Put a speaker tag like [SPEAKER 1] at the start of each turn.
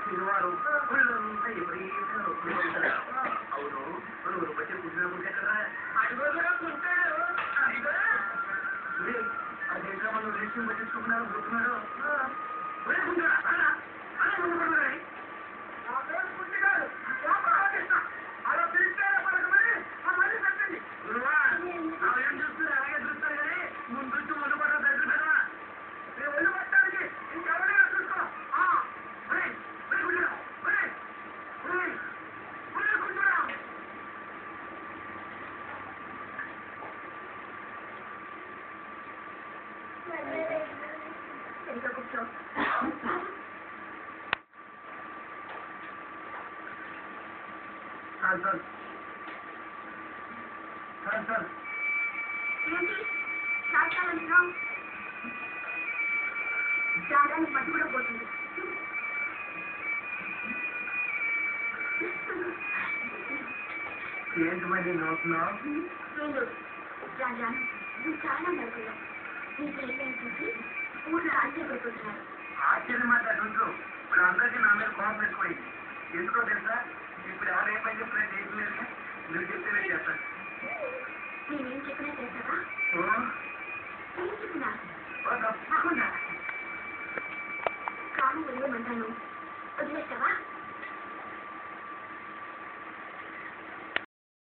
[SPEAKER 1] శనివారం ఒళ్ళంతా విపరీతంగా నొప్పులు ఉంటారు. అవును నువ్వు బట్టి పుట్టినప్పుడు ఎక్కడా అదేంటో మనం విషయం పట్టించుకున్నారు పోతున్నాడు. అలా పిలిచారా పడకమని మళ్ళీ పెట్టండి. ఏం చూస్తారు అలాగే చూస్తారు కానీ ముందు ఒళ్ళు పడడం దగ్గర కదా మేము ఒళ్ళు పట్టడానికి ఇంకెవరైనా చూసుకో.
[SPEAKER 2] ఏంటి చాలంటున్నాం జాగానికి మధ్య కూడా పోతుంది.
[SPEAKER 1] ఏంటి మళ్ళీ నవ్వుతున్నావు?
[SPEAKER 2] నేను రాజాను నువ్వు చాలా నడుపున్నావు. నీ పెళ్ళని చూసి ఊళ్ళో ఆశ్చర్యపడిపోతున్నారు.
[SPEAKER 1] ఆశ్చర్యం మాట్లాడుతూ ఇప్పుడు అందరికీ నా మీద కోపం పెట్టుకోయింది. ఎందుకో తెలుసా? ఇప్పుడు ఎవరు ఏ పని చెప్పినా చేయలేదు. నువ్వు చెప్తేనే చేస్తాను.
[SPEAKER 2] నేనేం చెప్పినా చేస్తావా? ఏం చెప్పినా
[SPEAKER 1] తప్పకుండా
[SPEAKER 2] కాలు వదిలేమంటాను. వదిలేస్తావా?